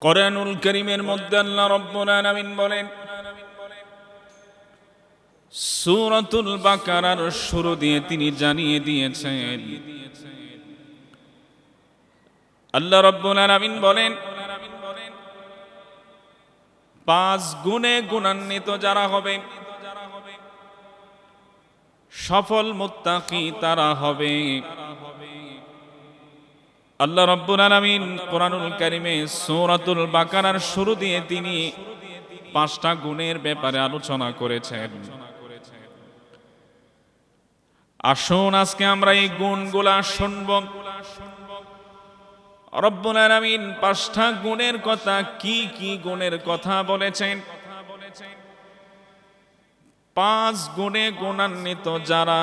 কোরআনুল কারীমের মধ্যে আল্লাহ রাব্বুল আলামিন বলেন, সূরাতুল বাকারার শুরু দিয়ে তিনি জানিয়ে দিয়েছেন, আল্লাহ রাব্বুল আলামিন বলেন, 5 গুণে গুণান্বিত যারা হবে, সফল মুত্তাকি তারা হবে। আল্লাহ রাব্বুল আলামিন কোরআনুল কারীমে সূরাতুল বাকারার শুরু দিয়ে তিনি 5টা গুণের ব্যাপারে আলোচনা করেছেন। আসুন আজকে আমরা এই গুণগুলা শুনব। রব্বুল আলামিন 5টা গুণের কথা, কি কি গুণের কথা বলেছেন। 5 গুণে গুণান্বিত যারা,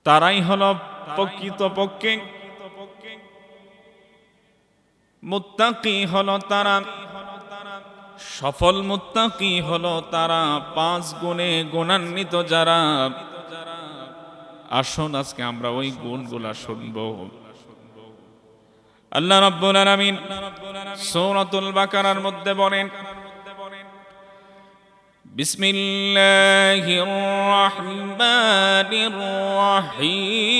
তারাই হলো প্রকৃতপক্ষে মুত্তাকি, হলো তারা সফল মুত্তাকি, হলো তারা 5 গুণে গুণান্বিত যারা। আসুন আজকে আমরা ওই গুণগুলা শুনবো। আল্লাহ রাব্বুল আলামিন সূরাতুল বাকারার মধ্যে বলেন, বিসমিল্লাহির রাহমানির রাহিম।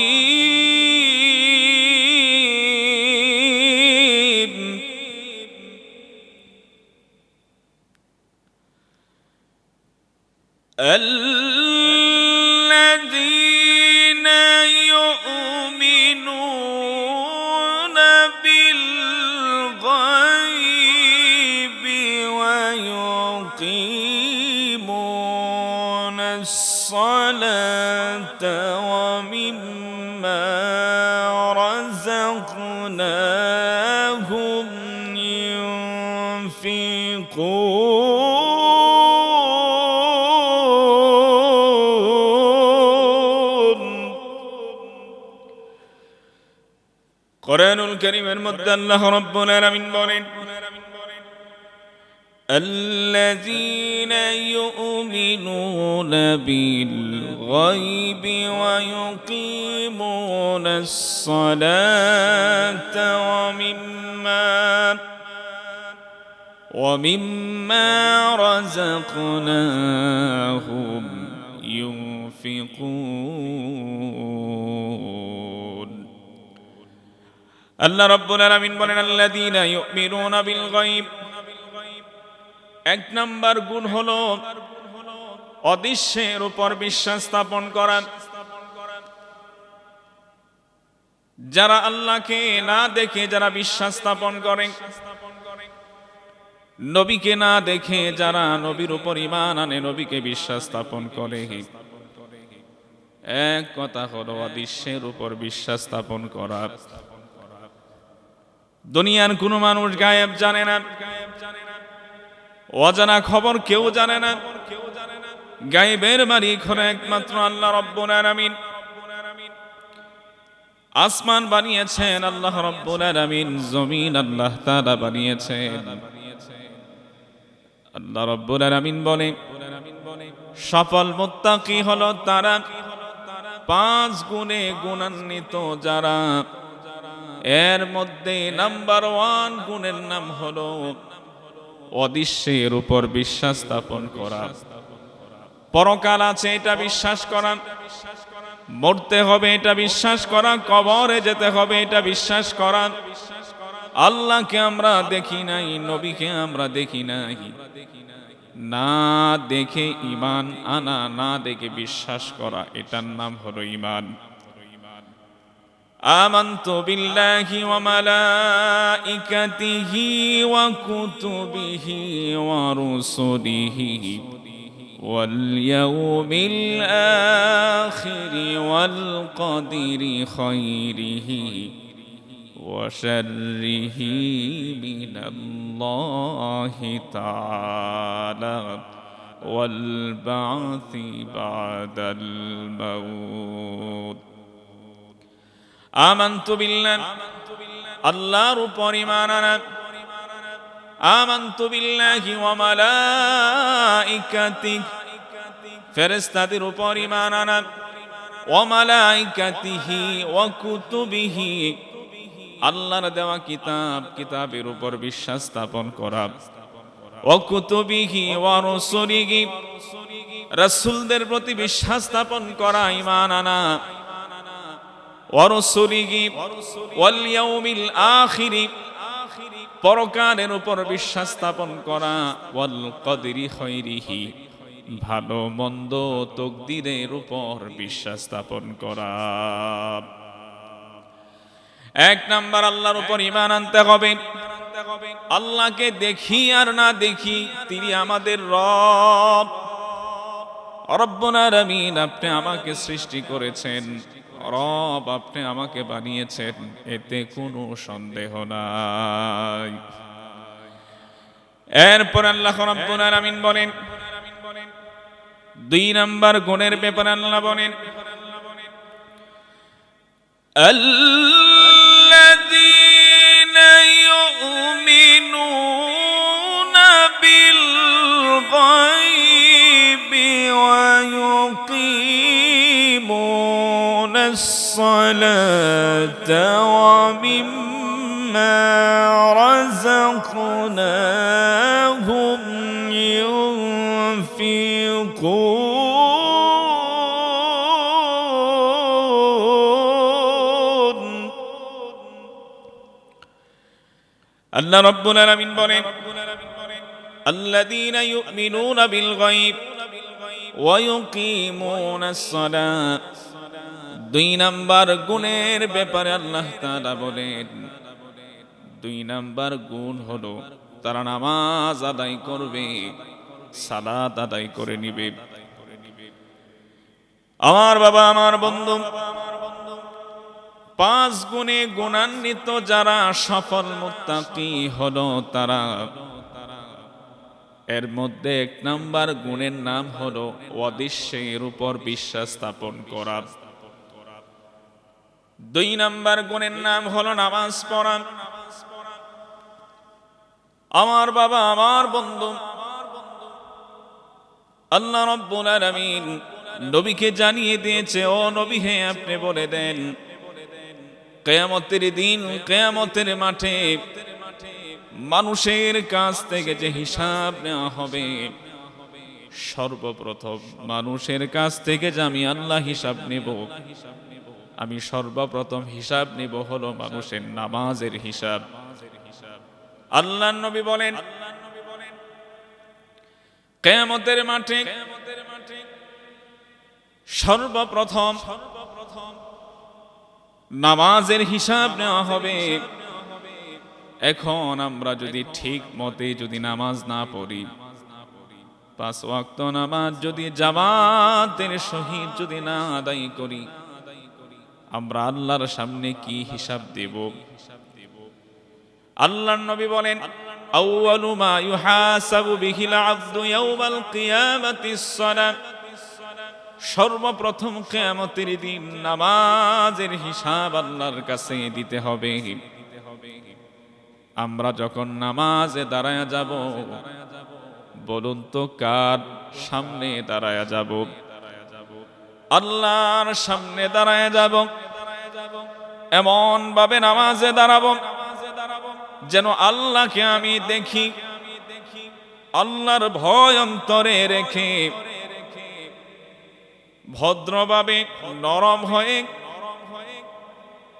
الذين يؤمنون بالغيب ويقيمون الصلاة ومما رزقناهم ينفقون। কোরআনুল কারীমের মধ্যে আল্লাহ রাব্বুল আলামিন বলেন, الذين يؤمنون بالغيب ويقيمون الصلاة ومما رزقناهم ينفقون। আল্লাহ রাব্বুল আলামিন বলেন, আল্লাযীনা ইউমিনুনা বিল গায়ব। 1 নাম্বার গুণ হলো অদৃশ্যের উপর বিশ্বাস স্থাপন করা। যারা আল্লাহকে না দেখে যারা বিশ্বাস স্থাপন করে, নবীকে না দেখে যারা নবীর উপর ঈমান আনে, নবীকে বিশ্বাস স্থাপন করে, এক কথা হলো অদৃশ্যের উপর বিশ্বাস স্থাপন করা। দুনিয়ার কোনো মানুষ গায়েব জানে না, অজানা খবর কেউ জানে না। গায়েবের মালিক হলো একমাত্র আল্লাহ রাব্বুল আলামিন। আসমান বানিয়েছেন আল্লাহ রাব্বুল আলামিন, জমিন আল্লাহ তাআলা বানিয়েছেন। আল্লাহ রাব্বুল আলামিন বলে, সফল মুত্তাকি হলো তারা 5 গুণে গুণান্বিত যারা। এর মধ্যে নাম্বার 1 গুণের নাম হলো অদৃশ্যের উপর বিশ্বাস স্থাপন করা। পরকাল আছে এটা বিশ্বাস করা, মরতে হবে এটা বিশ্বাস করা, কবরে যেতে হবে এটা বিশ্বাস করা। আল্লাহকে আমরা দেখি নাই, নবীকে আমরা দেখি নাই, না দেখে ঈমান আনা, না দেখে বিশ্বাস করা, এটার নাম হলো ঈমান। آمنت بالله وملائكته وكتبه ورسله واليوم الآخر والقدر خيره وشره من الله تعالى والبعث بعد الموت। আমানতু বিল্লাহ, আল্লাহর উপর ঈমান আনা। আমানতু বিল্লাহি ওয়া মালাইকাতিহি, ফেরেশতাদের উপর ঈমান আনা। ওয়া মালাইকাতিহি ওয়া কুতুবিহি, আল্লাহর দেওয়া কিতাবের উপর বিশ্বাস স্থাপন করা, ওয়া কুতুবিহি ওয়া রুসুলিহি, রাসূলদের প্রতি বিশ্বাস স্থাপন করা, ঈমান আনা, ওয়া রুসুলিহি ওয়াল ইয়াউমিল আখির, পরকালের উপর বিশ্বাস স্থাপন করা, ওয়াল কদরি খায়রিহি, ভালো মন্দ তকদিরের উপর বিশ্বাস স্থাপন করা। এক নাম্বার আল্লাহর উপর ঈমান আনতে হবে। আল্লাহকে দেখি আর না দেখি, তিনি আমাদের রব, রব্বুল আলামিন। আপনি আমাকে সৃষ্টি করেছেন, রব আপনি আমাকে বানিয়েছেন, এতে কোনো সন্দেহ নাই। এরপর আল্লাহ রব্বুল আলামিন বলেন, দুই নাম্বার গুণের ব্যাপারে আল্লাহ বলেন, আল্লাযীনা ইউমিনুনা বিল গায়বি ওয়া ইউকিমুনাস সালাতা ওয়া মিম্মা রাযাকনাহুম ينفقون আল্লাহ রাব্বুল আলামিন বলেন, আল্লাযীনা ইউমিনুনা বিল গায়ব ওয়া ইউকিমুনাস সালাত। দুই নাম্বার গুণের ব্যাপারে আল্লাহ তাআলা বলেন, দুই নাম্বার গুণ হলো তারা নামাজ আদায় করবে, সালাত আদায় করে নিবে। আমার বাবা, আমার বন্ধু, পাঁচ গুণে গুণান্বিত যারা সফল মুত্তাকি হলো তারা, এর মধ্যে এক নাম্বার গুণের নাম হলো অদৃশ্যের উপর বিশ্বাস স্থাপন করা। দুই নাম্বার গুণের নাম হলো নামাজ পড়া। আমার বাবা, আমার বন্ধু, আল্লাহ রাব্বুল আলামিন নবীকে জানিয়ে দিয়েছে, ও নবী হে আপনি বলে দেন, কিয়ামতের দিন, কিয়ামতের মাঠে মানুষের কাছ থেকে যে হিসাব নেওয়া হবে, সর্বপ্রথম মানুষের কাছ থেকে যে আমি আল্লাহ হিসাব নেব, আমি সর্বপ্রথম হিসাব নেব হলো মানুষের নামাজের হিসাব। আল্লাহর নবী বলেন, কিয়ামতের মাঠে সর্বপ্রথম নামাজের হিসাব নেওয়া হবে। এখন আমরা যদি ঠিক মতে যদি নামাজ না পড়ি, পাঁচ ওয়াক্ত নামাজ যদি জামাতের সহিত যদি না আদায় করি, আমরা আল্লাহর সামনে কি হিসাব দেব? আল্লাহর নবী বলেন, আউয়ালু মা ইউহাসাবু বিহিল আবদু ইয়াউমাল কিয়ামাতিস সালাত। সর্বপ্রথম কিয়ামতের দিন নামাজের হিসাব আল্লাহর কাছে দিতে হবে। আমরা যখন নামাজে দাঁড়ায়া যাব, বলুন তো কার সামনে দাঁড়ায়া যাব? আল্লাহর সামনে দাঁড়ায়া যাব। এমন ভাবে নামাজে দাঁড়াবো যেন আল্লাহকে আমি দেখি, আল্লাহর ভয় অন্তরে রেখে ভদ্রভাবে নরম হয়ে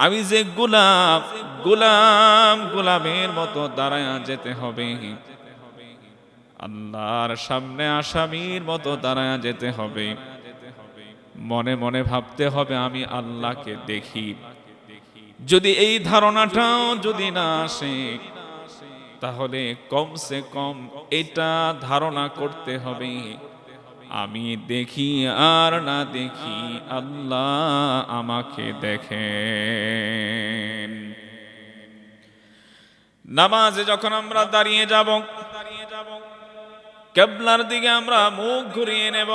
আমি যে গোলামের মতো দাঁড়ায়া যেতে হবে। আল্লাহর সামনে আসামির মতো দাঁড়ায়া যেতে হবে। মনে মনে ভাবতে হবে আমি আল্লাহকে দেখি। যদি এই ধারণাটাও যদি না আসে, তাহলে কমসে কম এটা ধারণা করতে হবে আমি দেখি আর না দেখি, আল্লাহ আমাকে দেখেন। নামাজে যখন আমরা দাঁড়িয়ে যাব, কিবলার দিকে আমরা মুখ ঘুরিয়ে নেব।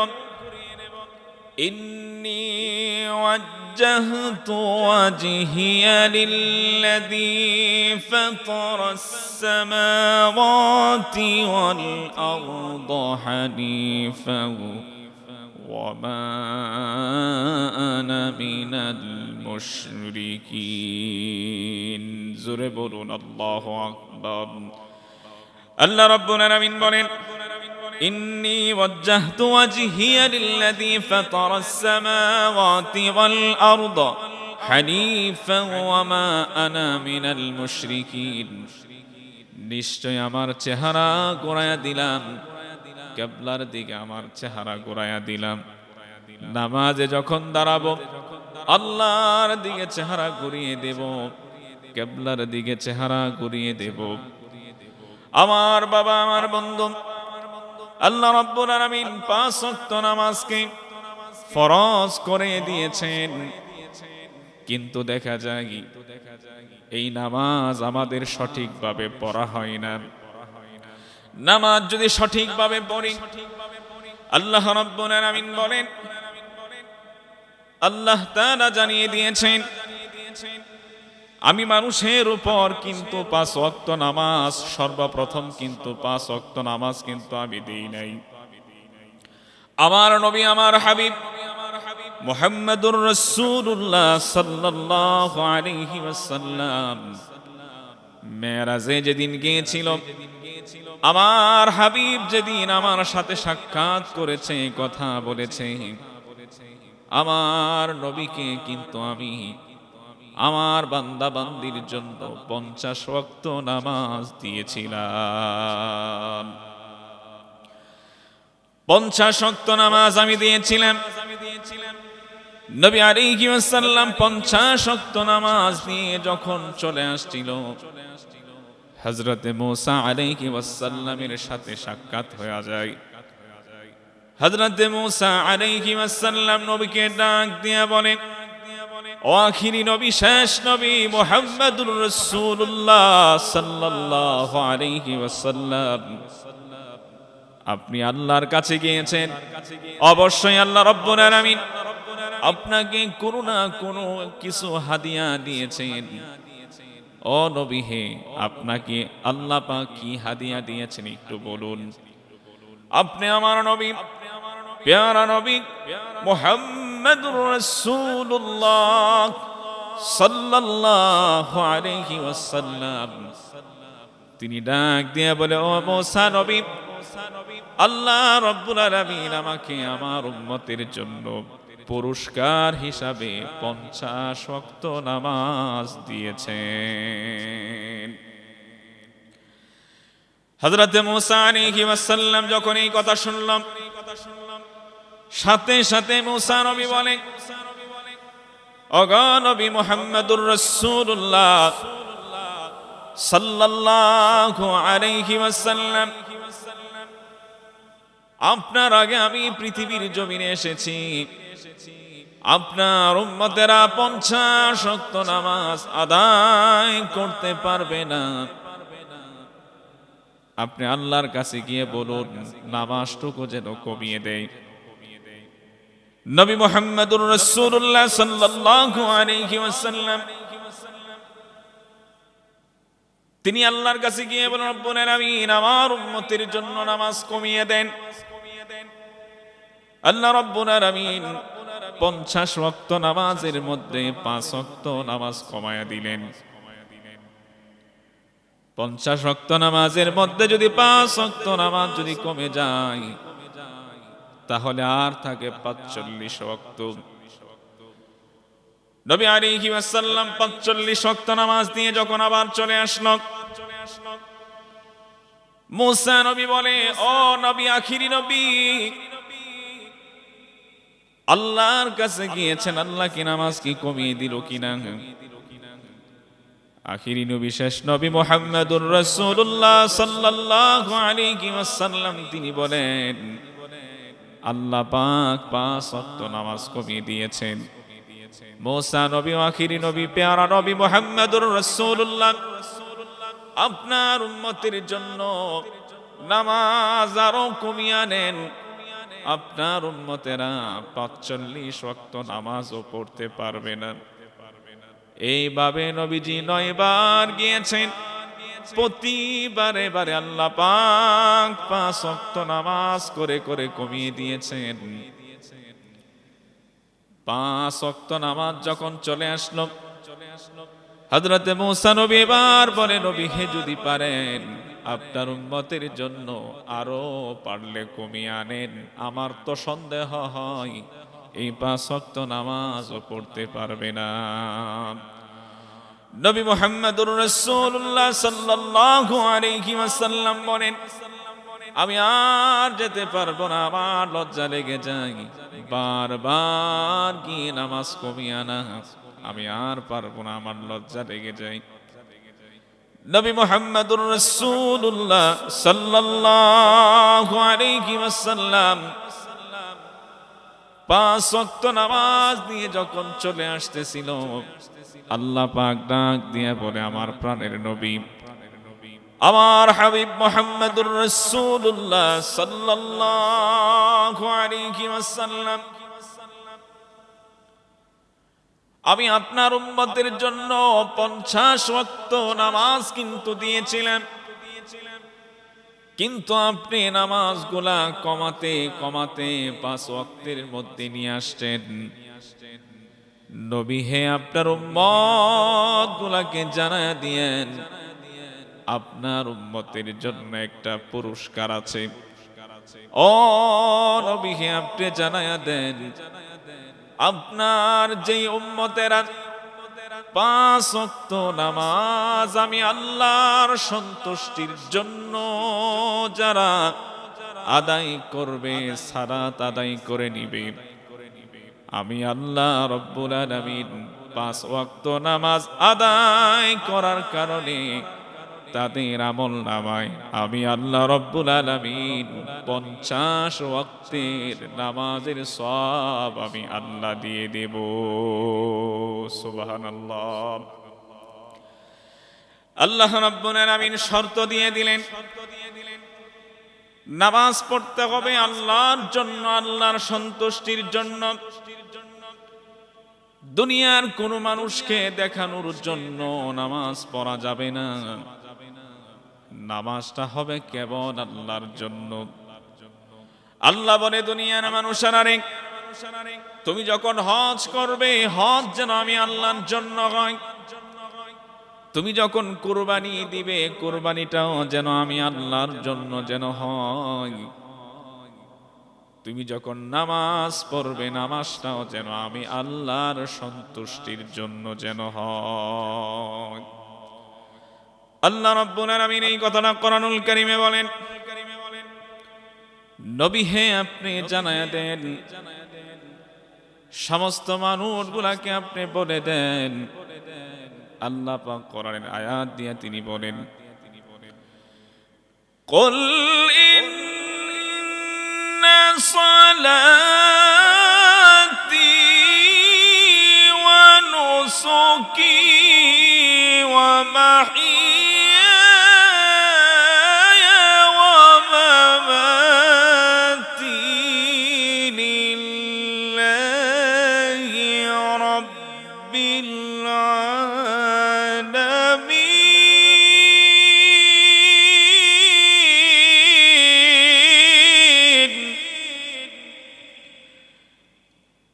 ইন্নী ওয়াজ্জাহতু ওয়াজহিয়া লিল্লাযী ফাতারাস সামাওয়াতি ওয়াল আরদা হানিফান ওয়া মা আনা মিনাল মুশরিকিন। জোরে বলুন আল্লাহু আকবার। আল্লাহ রাব্বুল আলামিন বলেন, ইন্নী ওয়াজ্জাহতু ওয়াজহিয়া লিল্লাযী ফাতারাস সামাওয়াতি ওয়াল আরদা হানিফান ওয়া মা আনা মিনাল মুশরিকিন। নিশ্চয় আমার চেহারা ঘোরায়া দিলাম, কিবলার দিকে আমার চেহারা ঘোরায়া দিলাম। নামাজে যখন দাঁড়াবো আল্লাহর দিকে চেহারা ঘুরিয়ে দেব, কিবলার দিকে চেহারা ঘুরিয়ে দেব। আমার বাবা, আমার বন্ধু, আল্লাহ রাব্বুল আলামিন 5 ওয়াক্ত নামাজকে ফরজ করে দিয়েছেন, কিন্তু দেখা যায় এই নামাজ আমাদের সঠিকভাবে পড়া হয় না। নামাজ যদি সঠিকভাবে পড়ি, আল্লাহ রাব্বুল আলামিন বলেন, আল্লাহ তাআলা জানিয়ে দিয়েছেন, আমি মানুষের উপর কিন্তু 5 ওয়াক্ত নামাজ সর্বপ্রথম কিন্তু 5 ওয়াক্ত নামাজ কিন্তু আমি দেই নাই। আমার নবী, আমার হাবিব মুহাম্মদুর রাসূলুল্লাহ সাল্লাল্লাহু আলাইহি ওয়াসাল্লাম মেরাজে যেদিন গিয়েছিল, আমার হাবিব যেদিন আমার সাথে সাক্ষাৎ করেছে, কথা বলেছে, আমার নবীকে কিন্তু আমি আমার বান্দা বান্দির জন্য 50 ওয়াক্ত নামাজ দিয়েছিলাম। 50 ওয়াক্ত নামাজ আমি দিয়েছিলাম। নবী আলাইহি ওয়াসাল্লাম 50 ওয়াক্ত নামাজ নিয়ে যখন চলে আসছিল, হযরতে মূসা আলাইহি ওয়াসাল্লামের সাথে সাক্ষাৎ হয়ে যায়। হযরতে মূসা আলাইহি ওয়াসাল্লাম নবীকে ডাক দিয়ে বলেন, ও আখিরি নবী, শেষ নবী মুহাম্মদুর রাসূলুল্লাহ সাল্লাল্লাহু আলাইহি ওয়াসাল্লাম, আপনি আল্লাহর কাছে গিয়েছেন, অবশ্যই আল্লাহ রাব্বুল আলামিন আপনাকে কোনো না কোনো কিছু হাদিয়া দিয়েছেন। ও নবী হে, আপনাকে আল্লাহ পাক কি হাদিয়া দিয়েছেন একটু বলুন। আপনি আমার নবী, প্যারা নবী মুহাম্মদুর রাসূলুল্লাহ সাল্লাল্লাহু আলাইহি ওয়াসাল্লাম, তিনি ডাক দিয়ে বলে, ও মূসা নবী, আল্লাহ রাব্বুল আলামিন আমাকে আমার উম্মতের জন্য পুরস্কার হিসাবে 50 ওয়াক্ত নামাজ দিয়েছেন। হযরতে মূসা আলাইহি ওয়াসাল্লাম যখন এই কথা শুনলাম, সাথে সাথে মূসা নবী বলেন, ওগো নবী মুহাম্মদুর রাসূলুল্লাহ সাল্লাল্লাহু আলাইহি ওয়াসাল্লাম, আপনার আগে আমি পৃথিবীর জমিনে এসেছি, আপনার উম্মতেরা 50 ওয়াক্ত নামাজ আদায় করতে পারবে না। আপনি আল্লাহর কাছে গিয়ে বলুন নামাজটুকু যেন কমিয়ে দেয়। নবী মুহাম্মদুর রাসূলুল্লাহ সাল্লাল্লাহু আলাইহি ওয়াসাল্লাম তিনি আল্লাহর কাছে গিয়ে বলেন, রব্বুল আলামিন আমার উম্মতের জন্য নামাজ কমিয়ে দেন। আল্লাহ রব্বুল আলামিন 50 ওয়াক্ত নামাজের মধ্যে 5 ওয়াক্ত নামাজ কমায়া দিলেন। 50 ওয়াক্ত নামাজের মধ্যে যদি 5 ওয়াক্ত নামাজ যদি কমে যায়, তাহলে আর থাকে 45 ওয়াক্ত। নবী আলাইহি ওয়াসাল্লাম 45 ওয়াক্ত নামাজ দিয়ে যখন আবার চলে আসলো, মূসা নবী বলে, ও নবী, আখিরি নবী, আল্লাহর কাছে গিয়েছেন, আল্লাহ কি নামাজ কি কমিয়ে দিল কিনা? আখিরি নবী, শেষ নবী মুহাম্মদুর রাসূলুল্লাহ সাল্লাল্লাহু আলাইহি ওয়াসাল্লাম তিনি বলেন, আল্লাহ পাক 5 ওয়াক্ত নামাজ কমিয়ে দিয়েছেন। মূসা নবী, আখিরি নবী, প্যারা নবী মুহাম্মদুর রাসূলুল্লাহ আপনার উম্মতের জন্য নামাজ আরো কমিয়ে নেন, আপনার উম্মতেরা 45 ওয়াক্ত নামাজও পড়তে পারবে না। এইভাবে নবীজি 9 বার গিয়েছেন, প্রতিবারে বারে আল্লাহ পাক 5 ওয়াক্ত নামাজ করে করে কমিয়ে দিয়েছেন। 5 ওয়াক্ত নামাজ যখন চলে আসলো, হযরতে মূসা নবী এবার বলে, নবী হে যদি পারেন আপনার উম্মতের জন্য আরো পারলে কমিয়ে আনেন, আমার তো সন্দেহ হয় এই 5 ওয়াক্ত নামাজও পড়তে পারবে না। নবী মুহাম্মদুর রাসূলুল্লাহ সাল্লাল্লাহু আলাইহি ওয়াসাল্লাম বলেন, আমি আর যেতে পারবো না, আমার লজ্জা লেগে যায়, বারবার গিয়ে নামাজ কমিয়ে আনা, আমি আর পারবো না, আমার লজ্জা লেগে যায়। নবী মুহাম্মদুর রাসূলুল্লাহ সাল্লাল্লাহু আলাইহি ওয়াসাল্লাম 5 ওয়াক্ত নামাজ দিয়ে যখন চলে আসতেছিল, আল্লাহ পাক ডাক দিয়ে বলে, আমার প্রাণের নবী, আমার হাবিব মুহাম্মদুর রাসূলুল্লাহ সাল্লাল্লাহু আলাইহি ওয়াসাল্লাম, আমি আপনার উম্মতের জন্য 50 ওয়াক্ত নামাজ কিন্তু দিয়েছিলাম, কিন্তু আপনি নামাজগুলা কমাতে কমাতে 5 ওয়াক্তের মধ্যে নিয়ে আসছেন। নবী হে, আপনার উম্মত গুলাকে জানায়া দিয়েন, আপনার উম্মতের জন্য একটা পুরস্কার আছে। ও নবী হে, আপনি জানায়া দেন, আপনার যেই উম্মতেরা 5 ওয়াক্ত নামাজ আমি আল্লাহর সন্তুষ্টির জন্য যারা আদায় করবে, সালাত আদায় করে নিবে, আমি আল্লাহ রব্বুল আলামিন 5 ওয়াক্ত নামাজ আদায় করার কারণে তাদের আমল নামায় আমি আল্লাহ রব্বুল আলামিন 50 ওয়াক্তের নামাজের সওয়াব আমি আল্লাহ দিয়ে দেব। সুবহানাল্লাহ। আল্লাহ রব্বুল আলামিন শর্ত দিয়ে দিলেন, নামাজ পড়তে হবে আল্লাহর জন্য, আল্লাহর সন্তুষ্টির জন্য, দুনিয়ার কোন মানুষকে দেখানোর জন্য নামাজ পড়া যাবে না। নামাজটা হবে কেবল আল্লাহর জন্য। আল্লাহ বলে, দুনিয়ার মানুষেরা রে, তুমি যখন হজ করবে, হজ যেন আমি আল্লাহর জন্য হয়। তুমি যখন কুরবানি দিবে, কুরবানিটাও যেন আমি আল্লাহর জন্য যেন হয়। তুমি যখন নামাজ পড়বে, নামাজটাও যেন আমি আল্লাহর সন্তুষ্টির জন্য যেন হয়। আল্লাহ রাব্বুল আলামিন এই কথাটা কোরআনুল কারীমে বলেন, নবী হে, আপনি জানায়া দেন, সমস্ত মানুষগুলাকে আপনি বলে দেন, আল্লাহ পাক কোরআনের আয়াত দিয়ে তিনি বলেন, কুল ইন্না সালাতি ওয়া নুসুকি ওয়া মাহিয়ায়া ওয়া মামাতি লিল্লাহি রাব্বিল আলামিন।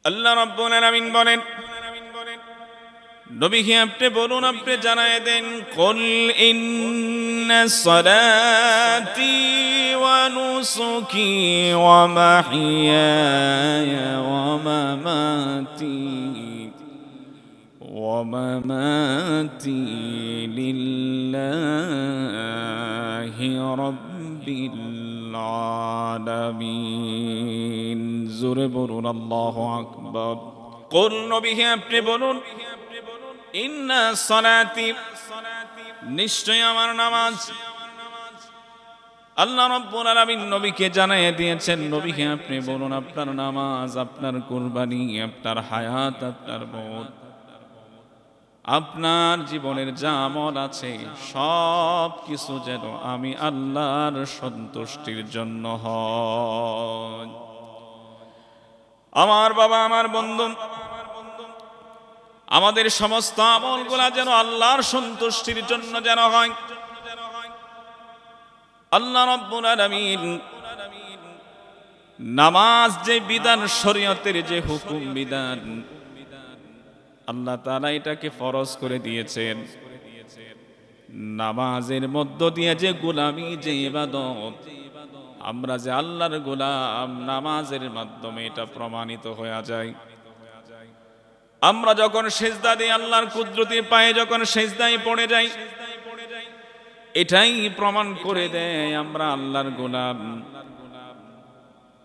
আল্লাহ রাব্বুল আলামিন বলেন, নবী হে, আপনি বলুন, আপনি জানায় দেন, কুল ইন্না সালাতি ওয়া নুসুকি ওয়া মাহিয়ায়া ওয়া মামাতি লিল্লাহি রাব্বিল আলামিন। জোরে বলুন আল্লাহু আকবার। কুল, নবী হে, আপনি বলুন, ইন্না সালাতি, নিশ্চয় আমার নামাজ। আল্লাহ রাব্বুল আলামিন নবীকে জানিয়ে দিয়েছেন, নবী হে, আপনি বলুন, আপনার নামাজ, আপনার কুরবানি, আপনার হায়াত, আপনার মওত, আপনার জীবনের যা আমল আছে সব কিছু যেন আমি আল্লাহর সন্তুষ্টির জন্য হয়। আমার বাবা, আমার বন্ধু, আমাদের সমস্ত আমলগুলা যেন আল্লাহর সন্তুষ্টির জন্য যেন হয়। আল্লাহ রাব্বুল আলামিন নামাজ যে বিধান, শরীয়তের যে হুকুম বিধান, আল্লাহ তাআলা এটাকে ফরজ করে দিয়েছেন। নামাজের মধ্য দিয়ে যে গোলামি, যে ইবাদত, আমরা যে আল্লাহর গোলাম, নামাজের মাধ্যমে এটা প্রমাণিত হয়ে যায়। আমরা যখন সেজদা দিই, আল্লাহর কুদরতি পায়ে যখন সেজদায় পড়ে যাই, এটাই প্রমাণ করে দেয় আমরা আল্লাহর গোলাম।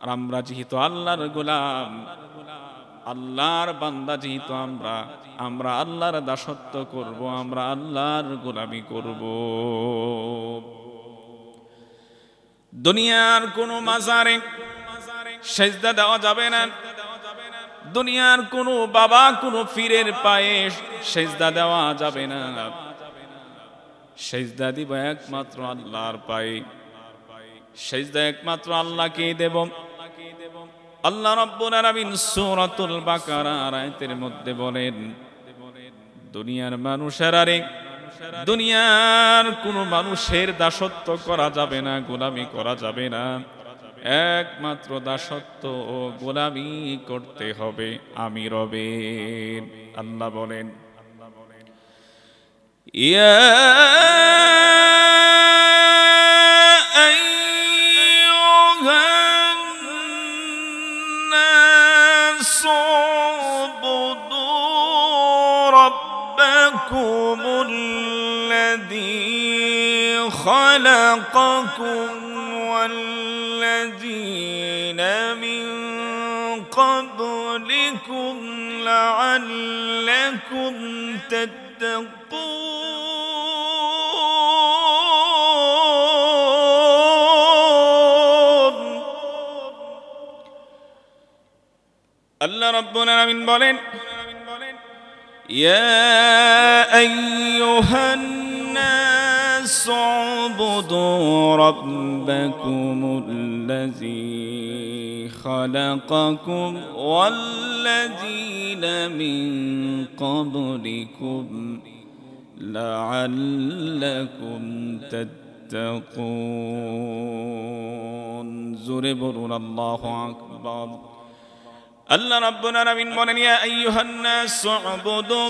আর আমরা যেহেতু আল্লাহর গোলাম, আল্লাহর বান্দা যেহেতু আমরা আল্লাহর দাসত্ব করব, আমরা আল্লাহর গোলামি করব। দুনিয়ার কোনো মাজারে সেজদা দেওয়া যাবে না, দুনিয়ার কোনো বাবা, কোনো পীরের পায়ে সেজদা দেওয়া যাবে না। সেজদা দিব একমাত্র আল্লাহর পায়ে, সেজদা একমাত্র আল্লাহকেই দেব। আল্লাহ রাব্বুল আলামিন সূরাতুল বাকারার আয়াতের মধ্যে বলেন, দুনিয়ার মানুষেরা রে, দুনিয়ার কোনো মানুষের দাসত্ব করা যাবে না, গোলামি করা যাবে না। একমাত্র দাসত্ব ও গোলামি করতে হবে আমি রবের। আল্লাহ বলেন, ইয়া আইয়ুহান নাসু উবুদু রাব্বাকুমুল্লাযী খালাকাকুম والذين من قبلكم لعلكم تتقون। আল্লাহ রাব্বুল আলামিন বলেন, ইয়া আইয়ুহান নাস উবুদু রাব্বাকুমুল্লাযী খালাকাকুম ওয়াল্লাযীনা মিন ক্বাবলিকুম লাআল্লাকুম তাত্তাকুন। জোরে বলুন আল্লাহু আকবার। আল্লাহ রাব্বুল আলামিন বলেন, ইয়া আইয়ুহান নাস উবুদু,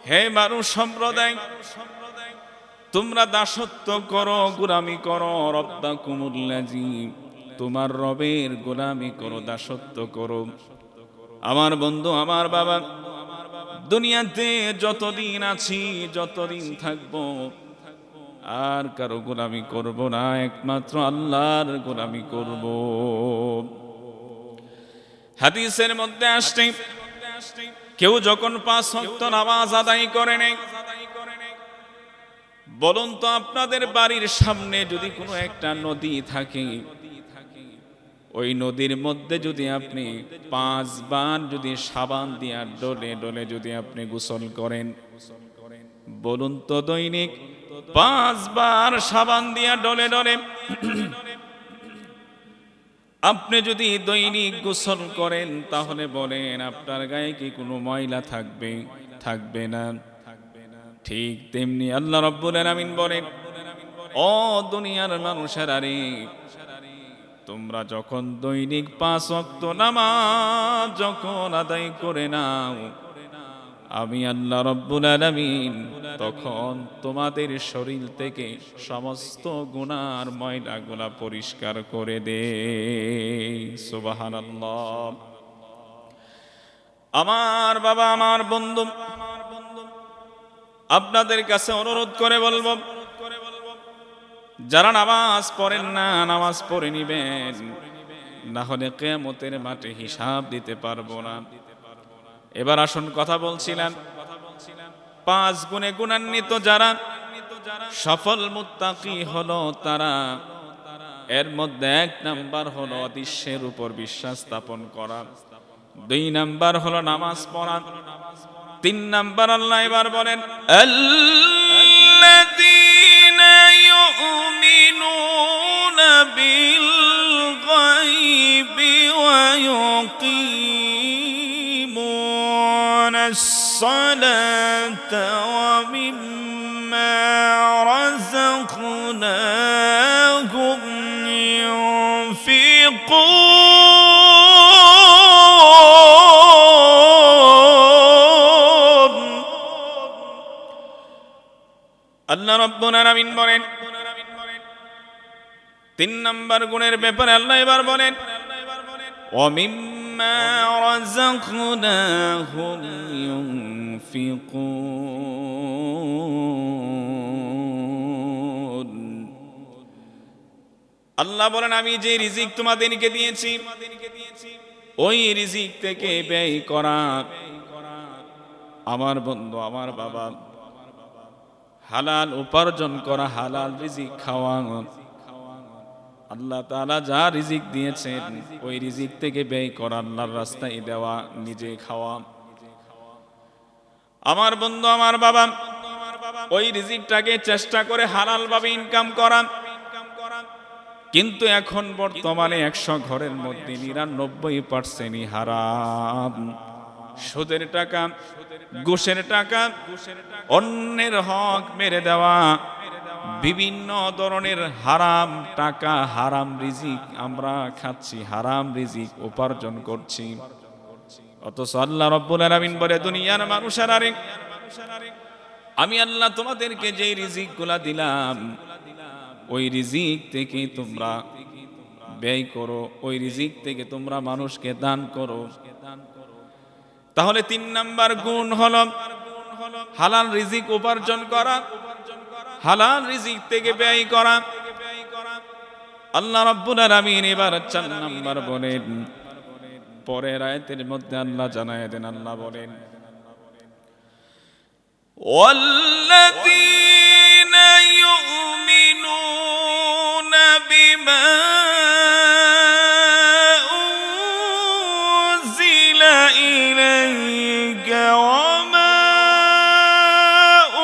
হে মানুষ সম্প্রদায়, তোমরা দাসত্ব করো, গোলামি করো, রাব্বাকুমুল্লাযী, তোমার রবের গোলামি করো, দাসত্ব করো। আমার বন্ধু, আমার বাবা, দুনিয়াতে যতদিন আছি, যতদিন থাকবো, আর কারো গোলামি করব না, একমাত্র আল্লাহর গোলামি করব। হাদিসের মধ্যে আসছে, কেউ যখন 5 ওয়াক্ত নামাজ আদায় করে নেয়, বলুন তো আপনাদের বাড়ির সামনে যদি কোনো একটা নদী থাকে, ওই নদীর মধ্যে যদি আপনি 5 বার যদি সাবান দিয়া ডলে ডলে যদি আপনি গোসল করেন, বলুন তো দৈনিক 5 বার সাবান দিয়া ডলে ডলে আপনি যদি দৈনিক গোসল করেন, তাহলে বলেন আপনার গায়ে কি কোনো ময়লা থাকবে? থাকবে না। ঠিক তেমনি আল্লাহ রাব্বুল আলামিন বলেন, ও দুনিয়ার মানুষেরা রে, তোমরা যখন দৈনিক 5 ওয়াক্ত নামাজ যখন আদায় করে নাও, আমি আল্লাহ রাব্বুল আলামিন তখন তোমাদের শরীর থেকে সমস্ত গুনার ময়লাগুলা পরিষ্কার করে দেই। সুবহানাল্লাহ। আমার বাবা, আমার বন্ধু, আপনাদের কাছে অনুরোধ করে বলবো, যারা নামাজ পড়েন না, নামাজ পড়ে নিবেন, না হলে কিয়ামতের মাঠে হিসাব দিতে পারবো না। এবার আসুন, কথা বলছিলাম 5 গুণে গুণান্বিত যারা সফল মুত্তাকি হলো তারা, এর মধ্যে 1 নাম্বার হলো অদৃশ্যের উপর বিশ্বাস স্থাপন করা, 2 নাম্বার হলো নামাজ পড়া, 3 নাম্বার আল্লাহ এবার বলেন, আল্লাযীনা ইউমিনুনা বিল গায়বি ওয়া yuqimuনাস সালাতা ওয়া মিম্মা রাযাকনাহুম ইউনফিকুন। রাব্বুল আলামিন বলেন 3 নম্বর গুণের ব্যাপারে আল্লাহ এবার বলেন وَمِمَّا رَزَقْنَاهُمْ يُنْفِقُونَ আল্লাহ বলেন আমি যে রিজিক তোমাদেরকে দিয়েছি ওই রিজিক থেকে ব্যয় করা আমার বন্ধু আমার বাবা হালাল উপার্জন করা হালাল রিজিক খাওয়া আল্লাহ তাআলা যা রিজিক দিয়েছেন ওই রিজিক থেকে ব্যয় করা আল্লাহর রাস্তায় দেওয়া নিজে খাওয়া আমার বন্ধু আমার বাবা ওই রিজিকটাকে চেষ্টা করে হালাল ভাবে ইনকাম করা কিন্তু এখন বর্তমানে 100 ঘরের মধ্যে 99% হারাম সুদের টাকা ঘুষের টাকা অন্যের হক মেরে দেওয়া বিভিন্ন ধরনের হারাম টাকা হারাম রিজিক আমরা খাচ্ছি হারাম রিজিক উপার্জন করছি অথচ আল্লাহ রাব্বুল আলামিন বলে দুনিয়ার মানুষেরা রে আমি আল্লাহ তোমাদেরকে যে রিজিকগুলা দিলাম ওই রিজিক থেকে তোমরা ব্যয় করো ওই রিজিক থেকে তোমরা মানুষকে দান করো তাহলে 3 নাম্বার গুণ হলো হালাল রিজিক উপার্জন করা হালাল রিজিক থেকে ব্যয় করা আল্লাহ রাব্বুল আলামিন এবার 4 নাম্বার বলেন পরের আয়াতের মধ্যে আল্লাহ জানায় দেন আল্লাহ বলেন ওয়াল্লাযীনা ইউমিনুনা বিমা উনজিলা ইলাইকা ওয়ামা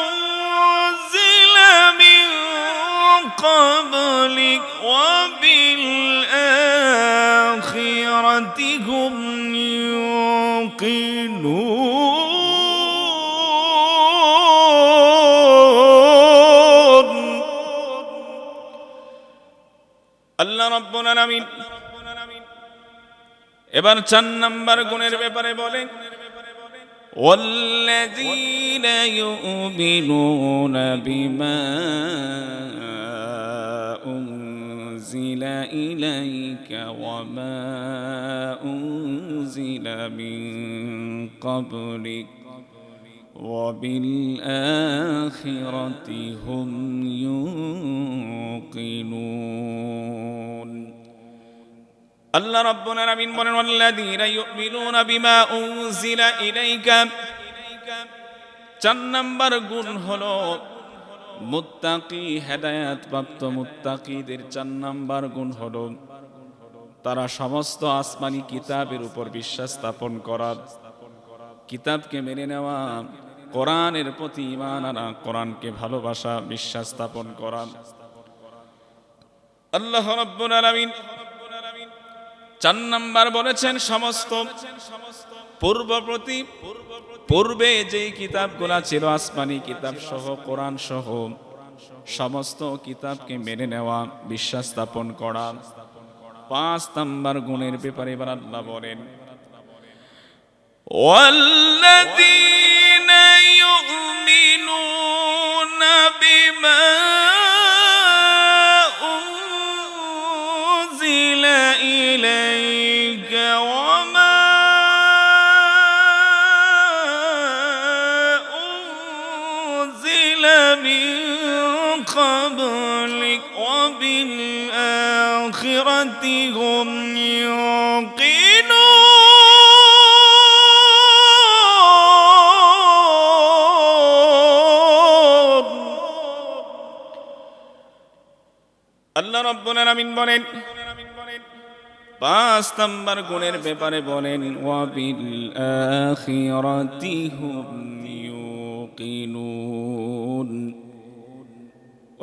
উনজিলা মিন ক্বাবলিক ওয়া বিল আখিরাতি হুম ইউকিনুন আল্লাহ রাব্বুল আলামিন এবার 4 নাম্বার গুণের ব্যাপারে বলেন ওয়াল্লাযীনা ইউমিনুনা বিমা উনজিলা ইলাইকা ওয়ামা উনজিলা মিন ক্বাবলিক وبالآخرة هم يوقنون আল্লাহ রাব্বুল আলামিন বলেন ওয়াল্লাযীনা ইউমিনুনা বিমা উনজিলা ইলাইকা 4 নাম্বার গুণ হলো মুত্তাকি হেদায়েত প্রাপ্ত মুত্তাকিদের 4 নাম্বার গুণ হলো তারা সমস্ত আসমানি কিতাবের উপর বিশ্বাস স্থাপন করা কিতাবকে মেনে নেওয়া কোরআনের প্রতি ঈমান আনা কোরআনকে ভালোবাসা বিশ্বাস স্থাপন করা আল্লাহ রাব্বুল আলামিন 4 নাম্বার বলেছেন সমস্ত পূর্বে যে কিতাবগুলো ছিল আসমানি কিতাব সহ কোরআন সহ সমস্ত কিতাবকে মেনে নেওয়া বিশ্বাস স্থাপন করা 5 নাম্বার গুণের ব্যাপারে এবার আল্লাহ বলেন والذين يؤمنون بما أنزل إليك وما أنزل من قبلك وبالآخرة هم يوقنون আল্লাহ রাব্বুল আলামিন বলেন 5 নাম্বার গুণের ব্যাপারে বলেন ওয়া বিল আখিরাতি হুম ইউকিনুন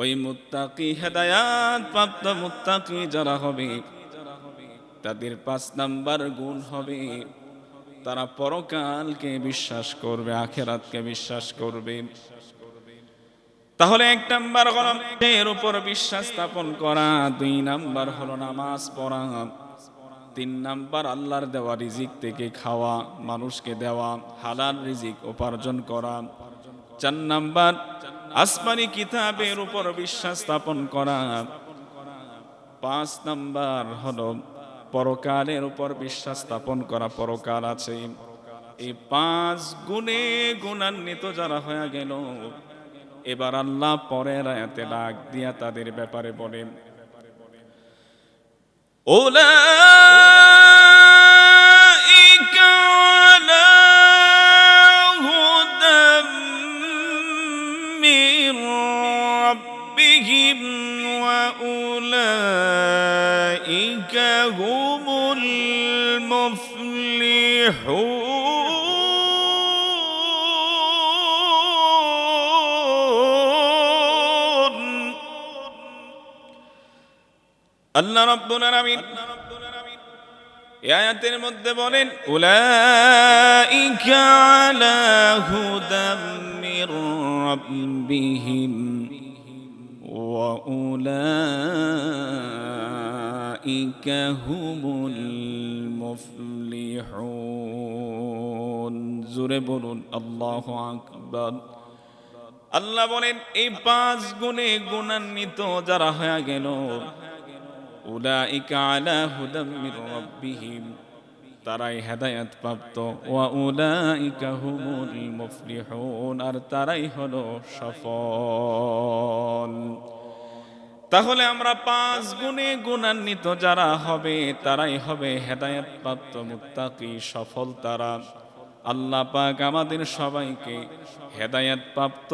ওই মুত্তাকি হেদায়েত প্রাপ্ত মুত্তাকি যারা হবে তাদের 5 নাম্বার গুণ হবে তারা পরকালকে বিশ্বাস করবে আখিরাতকে বিশ্বাস করবে তাহলে 1 নাম্বার হলো এর উপর বিশ্বাস স্থাপন করা 2 নাম্বার হলো নামাজ পড়া 3 নাম্বার আল্লাহর দেওয়া রিজিক থেকে খাওয়া মানুষকে দেওয়া হালাল রিজিক উপার্জন করা 4 নাম্বার আসমানি কিতাবের উপর বিশ্বাস স্থাপন করা। 5 নাম্বার হলো পরকালের উপর বিশ্বাস স্থাপন করা, পরকাল আছে। এই 5 গুণে গুণান্বিত যারা হয়ে গেল, এবার আল্লাহ পরের আয়াতে ডাক দিয়া তাদের ব্যাপারে বলেন, উলাইকা আলা হুদাম মির রাব্বিহিম ওয়া উলাইকা হুমুল মুফলিহুন। আল্লাহ রাব্বুল আলামিন এই আয়াতের মধ্যে বলেন, উলাইকা আলা হুদাম মির রাব্বিহিম ওয়া উলাইকা হুমুল মুফলিহুন। জোরে বলুন আল্লাহু আকবার। আল্লাহ বলেন, এই 5 গুণে গুণান্বিত যারা হয়ে গেল, উলাইকা আলা হুদাম মির রাব্বিহিম, তারাই হেদায়েত প্রাপ্ত, ওয়া উলাইকা হুমুল মুফলিহুন, আর তারাই হলো সফল। তাহলে আমরা 5 গুণে গুণান্বিত যারা হবে তারাই হবে হেদায়েত প্রাপ্ত মুত্তাকি, সফল তারা। আল্লাহ পাক আমাদের সবাইকে হেদায়েত প্রাপ্ত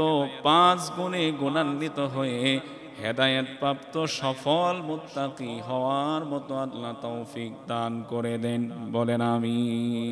5 গুণে গুণান্বিত হয়ে হেদায়েত প্রাপ্ত সফল মুত্তাকি হওয়ার মতো আল্লাহ তৌফিক দান করে দেন। বলেন আমিন।